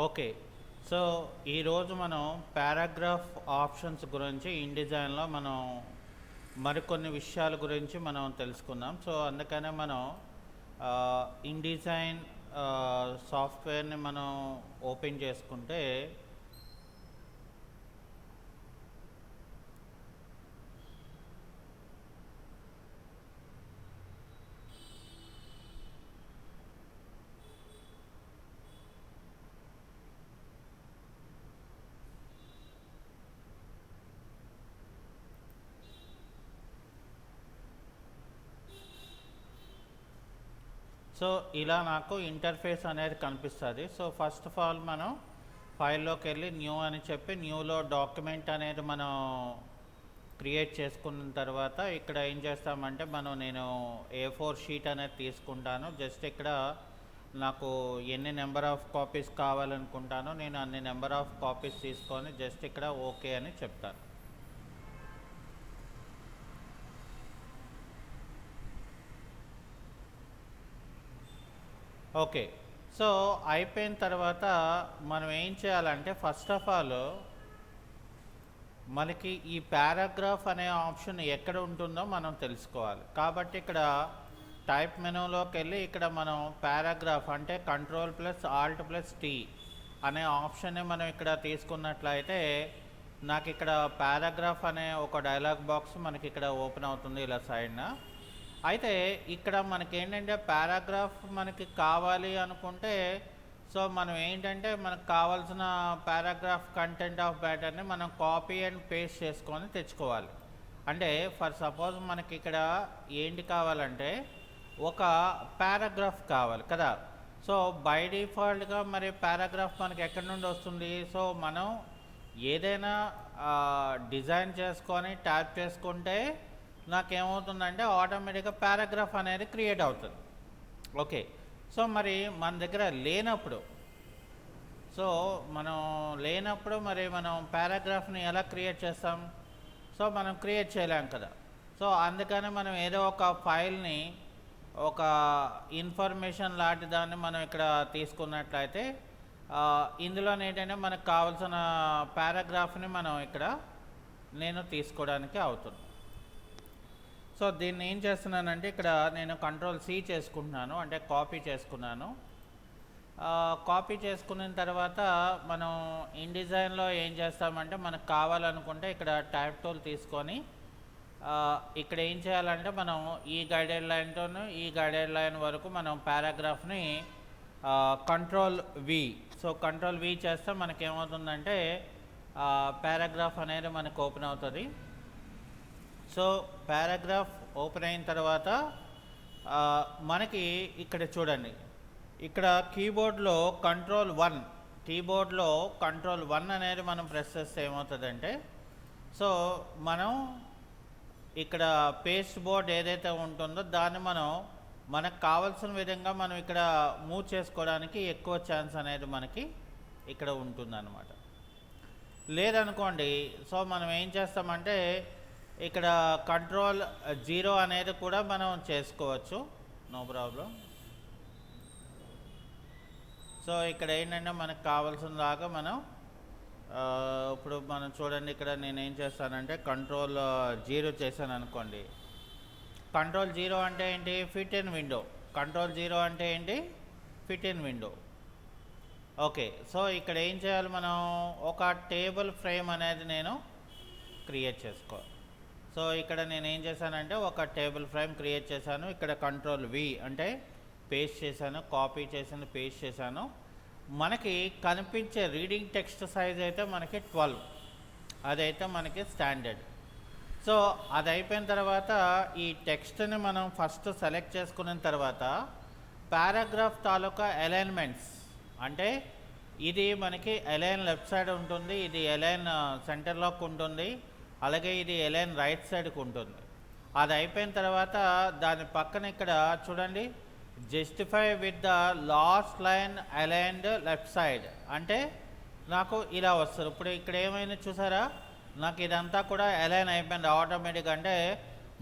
Okay. So, ఈరోజు మనం paragraph options గురించి ఇన్‌డిజైన్‌లో మనం మరికొన్ని విషయాల గురించి మనం తెలుసుకుందాం. సో, అందుకనే మనం ఇన్‌డిజైన్ సాఫ్ట్‌వేర్‌ని మనం ఓపెన్ చేసుకుంటే సో, ఇలా నాకు ఇంటర్ఫేస్ అనేది కనిపిస్తది. సో, ఫస్ట్ ఆఫ్ ఆల్ మనం ఫైల్‌లోకెళ్ళి న్యూ అని చెప్పి న్యూలో డాక్యుమెంట్ అనేది మనం క్రియేట్ చేసుకున్న తర్వాత ఇక్కడ ఏం చేస్తామంటే నేను A4 షీట్ అనేది తీసుకుంటాను. జస్ట్ ఇక్కడ నాకు ఎన్ని నెంబర్ ఆఫ్ కాపీస్ కావాలనుకుంటానో నేను అన్ని నెంబర్ ఆఫ్ కాపీస్ తీసుకొని జస్ట్ ఇక్కడ ఓకే అని చెప్తాను. ఓకే. సో, అయిపోయిన తర్వాత మనం ఏం చేయాలంటే ఫస్ట్ ఆఫ్ ఆల్ మనకి ఈ పారాగ్రాఫ్ అనే ఆప్షన్ ఎక్కడ ఉంటుందో మనం తెలుసుకోవాలి. కాబట్టి ఇక్కడ టైప్ మెనూలోకి వెళ్ళి ఇక్కడ మనం పారాగ్రాఫ్ అంటే Ctrl+Alt+T అనే ఆప్షన్ని మనం ఇక్కడ తీసుకున్నట్లయితే నాకు ఇక్కడ పారాగ్రాఫ్ అనే ఒక డైలాగ్ బాక్స్ మనకి ఇక్కడ ఓపెన్ అవుతుంది ఇలా సైడ్న. అయితే ఇక్కడ మనకేంటంటే పారాగ్రాఫ్ మనకి కావాలి అనుకుంటే సో మనం ఏంటంటే మనకు కావాల్సిన పారాగ్రాఫ్ కంటెంట్ ఆఫ్ మ్యాటర్ని మనం కాపీ అండ్ పేస్ట్ చేసుకొని తెచ్చుకోవాలి. అంటే ఫర్ సపోజ్ మనకి ఇక్కడ ఏంటి కావాలంటే ఒక పారాగ్రాఫ్ కావాలి కదా. సో బై డిఫాల్ట్గా మరి పారాగ్రాఫ్ మనకి ఎక్కడి నుండి వస్తుంది. సో మనం ఏదైనా డిజైన్ చేసుకొని టైప్ చేసుకుంటే నాకేమవుతుందంటే ఆటోమేటిక్గా పారాగ్రాఫ్ అనేది క్రియేట్ అవుతుంది. ఓకే. సో మరి మన దగ్గర లేనప్పుడు మరి మనం పారాగ్రాఫ్ని ఎలా క్రియేట్ చేస్తాం. సో మనం క్రియేట్ చేయలేం కదా. సో అందుకని మనం ఏదో ఒక ఫైల్ని ఒక ఇన్ఫర్మేషన్ లాంటి దాన్ని మనం ఇక్కడ తీసుకున్నట్లయితే ఇందులో ఏంటంటే మనకు కావాల్సిన పారాగ్రాఫ్ని మనం ఇక్కడ నేను తీసుకోవడానికి అవుతుంది. సో దీన్ని ఏం చేస్తున్నానంటే ఇక్కడ నేను Ctrl+C చేసుకుంటున్నాను, అంటే కాపీ చేసుకున్నాను. కాపీ చేసుకున్న తర్వాత మనం ఇన్‌డిజైన్లో ఏం చేస్తామంటే మనకు కావాలనుకుంటే ఇక్కడ టైప్ టూల్ తీసుకొని ఇక్కడ ఏం చేయాలంటే మనం ఈ గైడెడ్ లైన్తోను ఈ గైడెడ్ లైన్ వరకు మనం పారాగ్రాఫ్ని Ctrl+V. సో Ctrl+V చేస్తే మనకేమవుతుందంటే పారాగ్రాఫ్ అనేది మనకు ఓపెన్ అవుతుంది. సో పారాగ్రాఫ్ ఓపెన్ అయిన తర్వాత మనకి ఇక్కడ చూడండి, ఇక్కడ కీబోర్డ్లో Ctrl+1 అనేది మనం ప్రెస్ చేస్తే ఏమవుతుందంటే సో మనం ఇక్కడ పేస్ట్ బోర్డ్ ఏదైతే ఉంటుందో దాన్ని మనకు కావాల్సిన విధంగా మనం ఇక్కడ మూవ్ చేసుకోవడానికి ఎక్కువ ఛాన్స్ అనేది మనకి ఇక్కడ ఉంటుందన్నమాట. లేదనుకోండి సో మనం ఏం చేస్తామంటే ఇక్కడ Ctrl+0 అనేది కూడా మనం చేసుకోవచ్చు, నో ప్రాబ్లం. సో ఇక్కడ ఏంటంటే మనకు కావాల్సినలాగా మనం ఇప్పుడు మనం చూడండి, ఇక్కడ నేను ఏం చేస్తానంటే Ctrl+0 చేశాను అనుకోండి. Ctrl+0 అంటే ఏంటి, ఫిట్ ఇన్ విండో. Ctrl+0 అంటే ఏంటి, fit in window. Okay. So ఇక్కడ ఏం చేయాలి, మనం ఒక టేబుల్ ఫ్రేమ్ అనేది నేను క్రియేట్ చేసుకోవాలి. సో ఇక్కడ నేను ఏం చేశానంటే ఒక టేబుల్ ఫ్రేమ్ క్రియేట్ చేశాను. ఇక్కడ Ctrl+V అంటే పేస్ట్ చేశాను, కాపీ చేశాను, పేస్ట్ చేశాను. మనకి కనిపించే రీడింగ్ టెక్స్ట్ సైజ్ అయితే మనకి 12, అదైతే మనకి స్టాండర్డ్. సో అది అయిపోయిన తర్వాత ఈ టెక్స్ట్ని మనం ఫస్ట్ సెలెక్ట్ చేసుకున్న తర్వాత పారాగ్రాఫ్ తాలూకా అలైన్మెంట్స్, అంటే ఇది మనకి అలైన్ లెఫ్ట్ సైడ్ ఉంటుంది, ఇది అలైన్ సెంటర్లోకి ఉంటుంది, అలాగే ఇది అలైన్ రైట్ సైడ్కి ఉంటుంది. అది అయిపోయిన తర్వాత దాని పక్కన ఇక్కడ చూడండి, justify with the last line aligned left side అంటే నాకు ఇలా వస్తుంది. ఇప్పుడు ఇక్కడ ఏమైనా చూసారా, నాకు ఇదంతా కూడా అలైన్ అయిపోయింది ఆటోమేటిక్. అంటే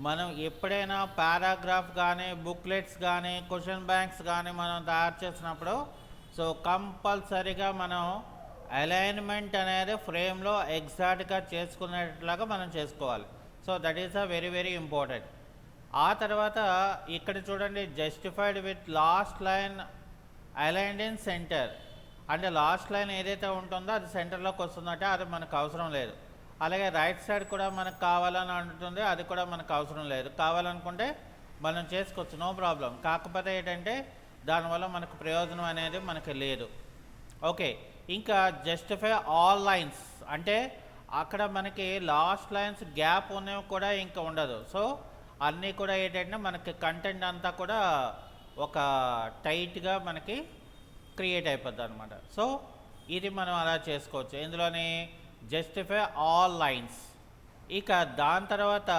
మనం ఎప్పుడైనా పారాగ్రాఫ్ కానీ బుక్లెట్స్ కానీ క్వశ్చన్ బ్యాంక్స్ కానీ మనం తయారు చేసినప్పుడు సో కంపల్సరీగా మనం అలైన్మెంట్ అనేది ఫ్రేమ్లో ఎగ్జాక్ట్గా చేసుకునేట్లాగా మనం చేసుకోవాలి. So that is a very very important. ఆ తర్వాత ఇక్కడ చూడండి, justified with last line aligned in centre, అంటే లాస్ట్ లైన్ ఏదైతే ఉంటుందో అది సెంటర్లోకి వస్తుందంటే అది మనకు అవసరం లేదు. అలాగే రైట్ సైడ్ కూడా మనకు కావాలని అంటుంది, అది కూడా మనకు అవసరం లేదు. కావాలనుకుంటే మనం చేసుకోవచ్చు, నో ప్రాబ్లం. కాకపోతే ఏంటంటే దానివల్ల మనకు ప్రయోజనం అనేది మనకి లేదు. ఓకే, ఇంకా జస్టిఫై ఆల్ లైన్స్ అంటే అక్కడ మనకి లాస్ట్ లైన్స్ గ్యాప్ ఉన్నవి కూడా ఇంకా ఉండదు. సో అన్నీ కూడా ఏంటంటే మనకి కంటెంట్ అంతా కూడా ఒక టైట్గా మనకి క్రియేట్ అయిపోద్ది అనమాట. సో ఇది మనం అలా చేసుకోవచ్చు ఇందులోని జస్టిఫై ఆల్ లైన్స్. ఇక దాని తర్వాత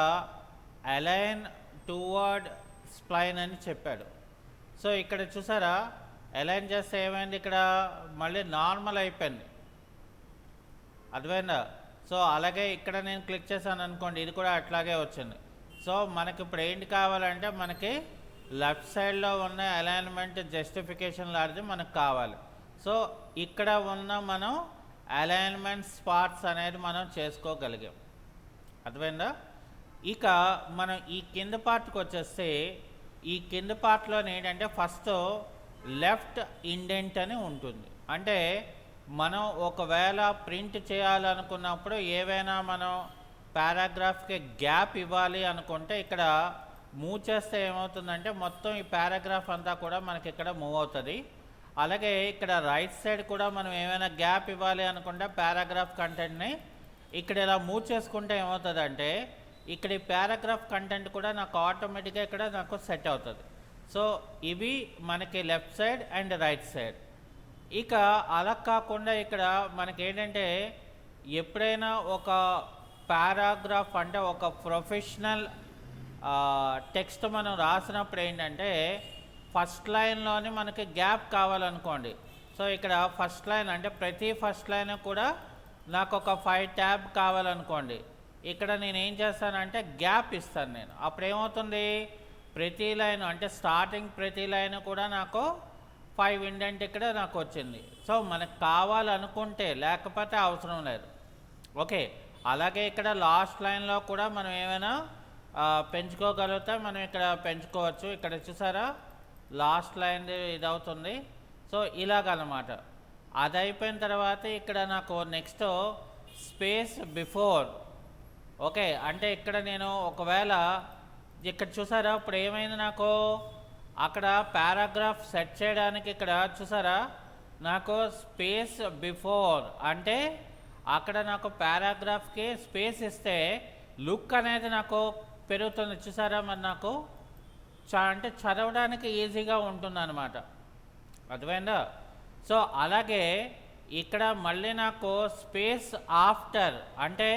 అలైన్ టువర్డ్ స్ప్లైన్ అని చెప్పాడు. సో ఇక్కడ చూసారా, అలైన్ చేస్తే ఏమైంది, ఇక్కడ మళ్ళీ నార్మల్ అయిపోయింది, అర్థమైందా? సో అలాగే ఇక్కడ నేను క్లిక్ చేశాను అనుకోండి, ఇది కూడా అట్లాగే వచ్చింది. సో మనకి ఇప్పుడు ఏంటి కావాలంటే మనకి లెఫ్ట్ సైడ్లో ఉన్న అలైన్మెంట్ జస్టిఫికేషన్ లాంటిది మనకు కావాలి. సో ఇక్కడ ఉన్న మనం అలైన్మెంట్ స్పాట్స్ అనేది మనం చేసుకోగలిగాం, అర్థమైందా? ఇక మనం ఈ కింద పార్ట్కి వచ్చేస్తే ఈ కింద పార్ట్లో ఏంటంటే ఫస్ట్ లెఫ్ట్ ఇండెంట్ అని ఉంటుంది. అంటే మనం ఒకవేళ ప్రింట్ చేయాలనుకున్నప్పుడు ఏవైనా మనం పారాగ్రాఫ్కి గ్యాప్ ఇవ్వాలి అనుకుంటే ఇక్కడ మూవ్ చేస్తే ఏమవుతుందంటే మొత్తం ఈ పారాగ్రాఫ్ అంతా కూడా మనకి ఇక్కడ మూవ్ అవుతుంది. అలాగే ఇక్కడ రైట్ సైడ్ కూడా మనం ఏమైనా గ్యాప్ ఇవ్వాలి అనుకుంటే పారాగ్రాఫ్ కంటెంట్ని ఇక్కడ ఇలా మూవ్ చేసుకుంటే ఏమవుతుందంటే ఇక్కడ ఈ పారాగ్రాఫ్ కంటెంట్ కూడా నాకు ఆటోమేటిక్గా ఇక్కడ నాకు సెట్ అవుతుంది. సో ఇవి మనకి left side and right side. ఇక అలా కాకుండా ఇక్కడ మనకి ఏంటంటే ఎప్పుడైనా ఒక పారాగ్రాఫ్ అంటే ఒక ప్రొఫెషనల్ టెక్స్ట్ మనం రాసినప్పుడు ఏంటంటే ఫస్ట్ లైన్లోని మనకి గ్యాప్ కావాలనుకోండి. సో ఇక్కడ ఫస్ట్ లైన్ అంటే ప్రతి ఫస్ట్ లైన్ కూడా నాకు ఒక 5 ట్యాబ్ కావాలనుకోండి. ఇక్కడ నేను ఏం చేస్తానంటే గ్యాప్ ఇస్తాను నేను. అప్పుడు ఏమవుతుంది, ప్రతి లైన్ అంటే స్టార్టింగ్ ప్రతి లైన్ కూడా నాకు 5 ఇండెంట్ ఇక్కడ నాకు వచ్చింది. సో మనకు కావాలనుకుంటే, లేకపోతే అవసరం లేదు. ఓకే, అలాగే ఇక్కడ లాస్ట్ లైన్లో కూడా మనం ఏమైనా పెంచుకోగలిగితే మనం ఇక్కడ పెంచుకోవచ్చు. ఇక్కడ చూసారా లాస్ట్ లైన్ ఇది అవుతుంది. సో ఇలాగనమాట. అది అయిపోయిన తర్వాత ఇక్కడ నాకు నెక్స్ట్ స్పేస్ బిఫోర్. ఓకే, అంటే ఇక్కడ నేను ఒకవేళ ఇక్కడ చూసారా ఇప్పుడు ఏమైంది, నాకు అక్కడ పారాగ్రాఫ్ సెట్ చేయడానికి ఇక్కడ చూసారా నాకు స్పేస్ బిఫోర్ అంటే అక్కడ నాకు పారాగ్రాఫ్కి స్పేస్ ఇస్తే లుక్ అనేది నాకు పెరుగుతుంది. చూసారా, మరి నాకు అంటే చదవడానికి ఈజీగా ఉంటుంది అన్నమాట, అర్థమైందా? సో అలాగే ఇక్కడ మళ్ళీ నాకు స్పేస్ ఆఫ్టర్ అంటే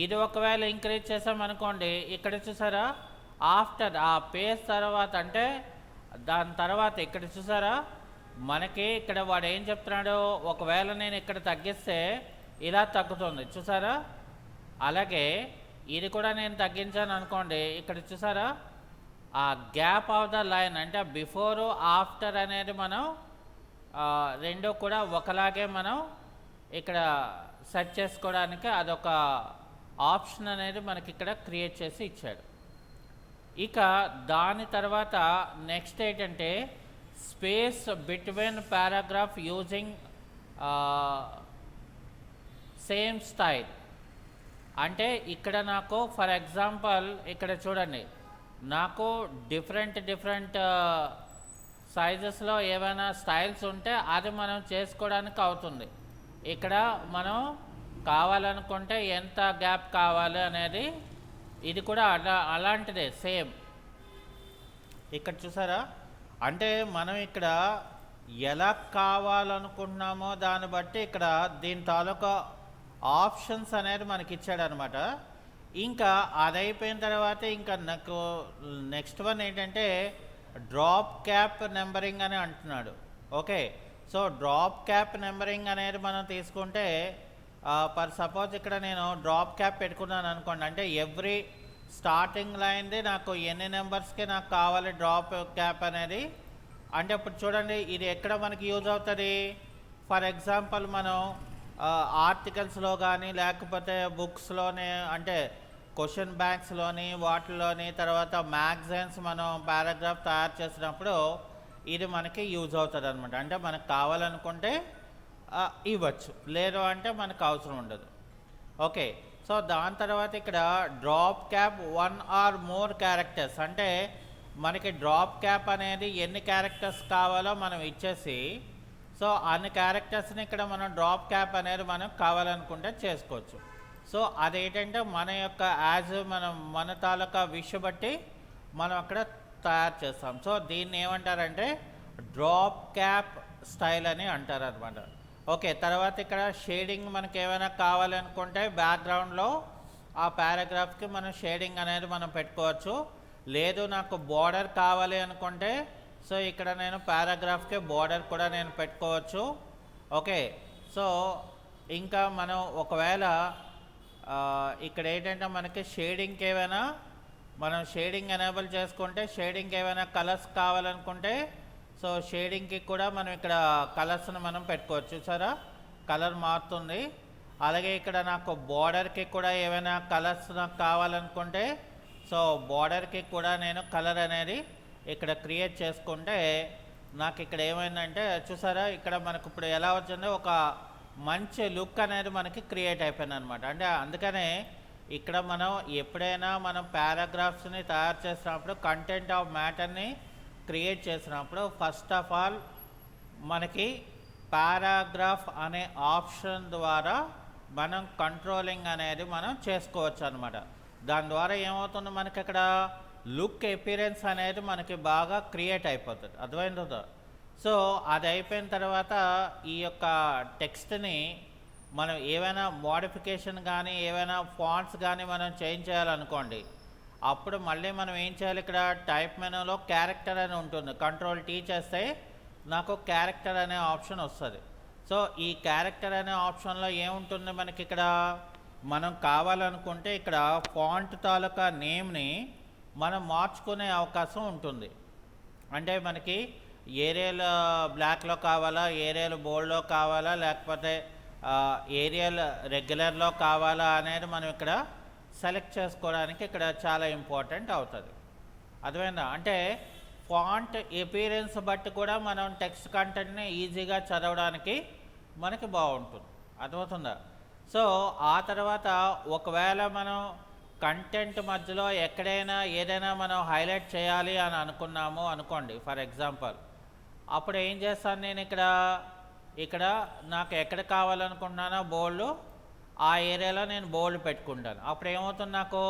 ఇది ఒకవేళ ఇంక్రీజ్ చేసామనుకోండి, ఇక్కడ చూసారా ఆఫ్టర్ ఆ పేజ్ తర్వాత అంటే దాని తర్వాత ఇక్కడ చూసారా మనకి ఇక్కడ వాడు ఏం చెప్తున్నాడు, ఒకవేళ నేను ఇక్కడ తగ్గిస్తే ఇలా తగ్గుతుంది చూసారా. అలాగే ఇది కూడా నేను తగ్గించాను అనుకోండి, ఇక్కడ చూసారా ఆ గ్యాప్ ఆఫ్ ద లైన్ అంటే బిఫోర్ ఆఫ్టర్ అనేది మనం రెండు కూడా ఒకలాగే మనం ఇక్కడ సెట్ చేసుకోవడానికి అదొక ఆప్షన్ అనేది మనకి ఇక్కడ క్రియేట్ చేసి ఇచ్చాడు. ఇక దాని తర్వాత నెక్స్ట్ ఏంటంటే space between paragraph using same style. అంటే ఇక్కడ నాకు ఫర్ ఎగ్జాంపుల్ ఇక్కడ చూడండి నాకు డిఫరెంట్ సైజెస్లో ఏమైనా స్టైల్స్ ఉంటే అది మనం చేసుకోవడానికి అవుతుంది. ఇక్కడ మనం కావాలనుకుంటే ఎంత గ్యాప్ కావాలి అనేది ఇది కూడా అలాంటిదే సేమ్. ఇక్కడ చూసారా అంటే మనం ఇక్కడ ఎలా కావాలనుకుంటున్నామో దాన్ని బట్టి ఇక్కడ దీని తాలూకా ఆప్షన్స్ అనేది మనకి ఇచ్చాడు అనమాట. ఇంకా అది అయిపోయిన తర్వాత ఇంకా నాకు నెక్స్ట్ వన్ ఏంటంటే డ్రాప్ క్యాప్ నెంబరింగ్ అని అంటున్నాడు. Okay, so drop cap numbering అనేది మనం తీసుకుంటే పర్ సపోజ్ ఇక్కడ నేను డ్రాప్ క్యాప్ పెట్టుకున్నాను అనుకోండి, అంటే ఎవ్రీ స్టార్టింగ్ లైన్ది నాకు ఎన్ని నెంబర్స్కి నాకు కావాలి డ్రాప్ క్యాప్ అనేది అంటే ఇప్పుడు చూడండి ఇది ఎక్కడ మనకి యూజ్ అవుతుంది. ఫర్ ఎగ్జాంపుల్ మనం ఆర్టికల్స్లో కానీ లేకపోతే బుక్స్లోనే అంటే క్వశ్చన్ బ్యాంక్స్లోని వాటిలోని తర్వాత మ్యాగజైన్స్ మనం పారాగ్రాఫ్ తయారు చేసినప్పుడు ఇది మనకి యూజ్ అవుతుంది అనమాట. అంటే మనకు కావాలనుకుంటే ఇవ్వచ్చు, లేదు అంటే మనకు అవసరం ఉండదు. ఓకే, సో దాని తర్వాత ఇక్కడ drop cap 1 or more characters, అంటే మనకి డ్రాప్ క్యాప్ అనేది ఎన్ని క్యారెక్టర్స్ కావాలో మనం ఇచ్చేసి సో అన్ని క్యారెక్టర్స్ని ఇక్కడ మనం డ్రాప్ క్యాప్ అనేది మనం కావాలనుకుంటే చేసుకోవచ్చు. సో అదేంటంటే మన యొక్క మన తాలూకా విష్ బట్టి మనం అక్కడ తయారు చేస్తాం. సో దీన్ని ఏమంటారంటే డ్రాప్ క్యాప్ స్టైల్ అని అంటారు అనమాట. ఓకే, తర్వాత ఇక్కడ షేడింగ్ మనకి ఏమైనా కావాలనుకుంటే బ్యాక్గ్రౌండ్లో ఆ పారాగ్రాఫ్కి మనం షేడింగ్ అనేది మనం పెట్టుకోవచ్చు. లేదు నాకు బోర్డర్ కావాలి అనుకుంటే సో ఇక్కడ నేను పారాగ్రాఫ్కి బోర్డర్ కూడా నేను పెట్టుకోవచ్చు. ఓకే, సో ఇంకా మనం ఒకవేళ ఇక్కడ ఏంటంటే మనకి షేడింగ్కి ఏమైనా మనం షేడింగ్ ఎనేబుల్ చేసుకుంటే షేడింగ్కి ఏమైనా కలర్స్ కావాలనుకుంటే సో షేడింగ్కి కూడా మనం ఇక్కడ కలర్స్ని మనం పెట్టుకోవచ్చు. చూసారా, కలర్ మారుతుంది. అలాగే ఇక్కడ నాకు బోర్డర్కి కూడా ఏమైనా కలర్స్ నాకు కావాలనుకుంటే సో బోర్డర్కి కూడా నేను కలర్ అనేది ఇక్కడ క్రియేట్ చేసుకుంటే నాకు ఇక్కడ ఏమైందంటే చూసారా, ఇక్కడ మనకు ఇప్పుడు ఎలా వచ్చిందో ఒక మంచి లుక్ అనేది మనకి క్రియేట్ అయిపోయింది అనమాట. అంటే అందుకనే ఇక్కడ మనం ఎప్పుడైనా మనం పారాగ్రాఫ్స్ని తయారు చేసినప్పుడు కంటెంట్ ఆఫ్ మ్యాటర్ని క్రియేట్ చేసినప్పుడు ఫస్ట్ ఆఫ్ ఆల్ మనకి పారాగ్రాఫ్ అనే ఆప్షన్ ద్వారా మనం కంట్రోలింగ్ అనేది మనం చేసుకోవచ్చు అనమాట. దాని ద్వారా ఏమవుతుంది, మనకి ఇక్కడ లుక్ ఎపిరెన్స్ అనేది మనకి బాగా క్రియేట్ అయిపోతుంది. అర్థమైందో? సో అది అయిపోయిన తర్వాత ఈ యొక్క టెక్స్ట్ని మనం ఏమైనా మోడిఫికేషన్ కానీ ఏమైనా ఫాంట్స్ కానీ మనం చేంజ్ చేయాలనుకోండి, అప్పుడు మళ్ళీ మనం ఏం చేయాలి, ఇక్కడ టైప్ మెనూలో క్యారెక్టర్ అని ఉంటుంది. Ctrl+T చేస్తే నాకు క్యారెక్టర్ అనే ఆప్షన్ వస్తుంది. సో ఈ క్యారెక్టర్ అనే ఆప్షన్లో ఏముంటుంది మనకి, ఇక్కడ మనం కావాలనుకుంటే ఇక్కడ ఫాంట్ తాలూకా నేమ్ని మనం మార్చుకునే అవకాశం ఉంటుంది. అంటే మనకి ఏరియల్ బ్లాక్లో కావాలా, ఏరియల్ బోల్డ్లో కావాలా, లేకపోతే ఏరియల్ రెగ్యులర్లో కావాలా అనేది మనం ఇక్కడ సెలెక్ట్ చేసుకోవడానికి ఇక్కడ చాలా ఇంపార్టెంట్ అవుతుంది. అర్థమైందా? అంటే ఫాంట్ ఎపిరెన్స్ బట్టి కూడా మనం టెక్స్ట్ కంటెంట్ని ఈజీగా చదవడానికి మనకి బాగుంటుంది. అర్థమవుతుందా? సో ఆ తర్వాత ఒకవేళ మనం కంటెంట్ మధ్యలో ఎక్కడైనా ఏదైనా మనం హైలైట్ చేయాలి అని అనుకున్నాము అనుకోండి, ఫర్ ఎగ్జాంపుల్, అప్పుడు ఏం చేస్తాను నేను ఇక్కడ నాకు ఎక్కడ కావాలనుకుంటున్నానో బోల్డ్ ఆ ఏరియాలో నేను బోల్డ్ పెట్టుకుంటాను. అప్పుడు ఏమవుతుంది, నాకు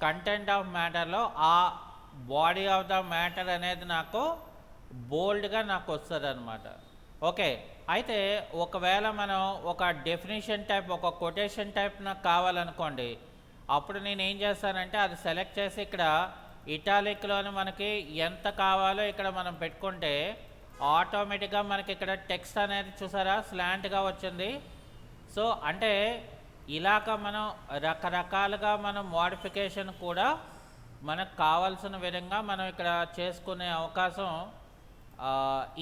కంటెంట్ ఆఫ్ మ్యాటర్లో ఆ బాడీ ఆఫ్ ద మ్యాటర్ అనేది నాకు బోల్డ్గా నాకు వస్తుంది అనమాట. ఓకే, అయితే ఒకవేళ మనం ఒక డెఫినేషన్ టైప్ ఒక కొటేషన్ టైప్ నాకు కావాలనుకోండి, అప్పుడు నేను ఏం చేస్తానంటే అది సెలెక్ట్ చేసి ఇక్కడ ఇటాలిక్లోని మనకి ఎంత కావాలో ఇక్కడ మనం పెట్టుకుంటే ఆటోమేటిక్గా మనకి ఇక్కడ టెక్స్ట్ అనేది చూసారా స్లాంట్గా వచ్చింది. సో అంటే ఇలాగ మనం రకరకాలుగా మనం మోడిఫికేషన్ కూడా మనకు కావాల్సిన విధంగా మనం ఇక్కడ చేసుకునే అవకాశం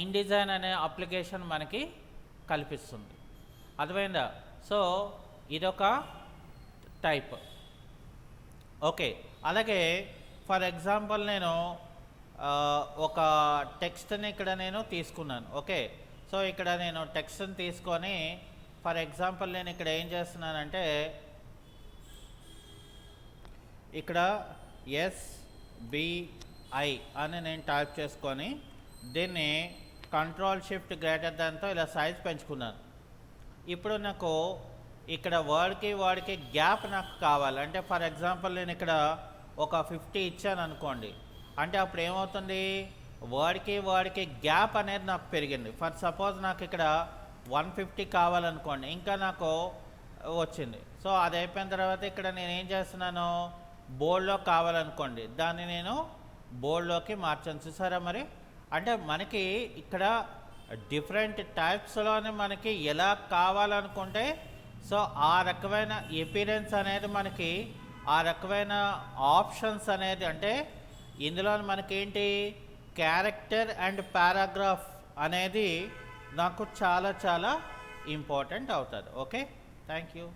ఇన్డిజైన్ అనే అప్లికేషన్ మనకి కల్పిస్తుంది. అర్థమైందా? సో ఇదొక టైప్. ఓకే, అలాగే ఫర్ ఎగ్జాంపుల్ నేను ఒక టెక్స్ట్ని ఇక్కడ నేను తీసుకున్నాను. ఓకే, సో ఇక్కడ నేను టెక్స్ట్ని తీసుకొని ఫర్ ఎగ్జాంపుల్ నేను ఇక్కడ ఏం చేస్తున్నానంటే ఇక్కడ SBI అని నేను టైప్ చేసుకొని దీన్ని Ctrl+Shift>తో ఇలా సైజ్ పెంచుకున్నాను. ఇప్పుడు నాకు ఇక్కడ వర్డ్కి గ్యాప్ నాకు కావాలి. అంటే ఫర్ ఎగ్జాంపుల్ నేను ఇక్కడ ఒక 50 ఇచ్చాను అనుకోండి, అంటే అప్పుడు ఏమవుతుంది, వర్డ్కి గ్యాప్ అనేది నాకు పెరిగింది. ఫర్ సపోజ్ నాకు ఇక్కడ 150 కావాలనుకోండి, ఇంకా నాకు వచ్చింది. సో అది అయిపోయిన తర్వాత ఇక్కడ నేను ఏం చేస్తున్నాను, బోల్డ్లో కావాలనుకోండి, దాన్ని నేను బోల్డ్లోకి మార్చాను. చూసారా మరి? అంటే మనకి ఇక్కడ డిఫరెంట్ టైప్స్లోనే మనకి ఎలా కావాలనుకుంటే సో ఆ రకమైన ఎపిరెన్స్ అనేది మనకి ఆ రకమైన ఆప్షన్స్ అనేది అంటే ఇందులో మనకేంటి క్యారెక్టర్ అండ్ పారాగ్రాఫ్ అనేది నాకు చాలా చాలా ఇంపార్టెంట్ అవుతుంది. Okay, thank you.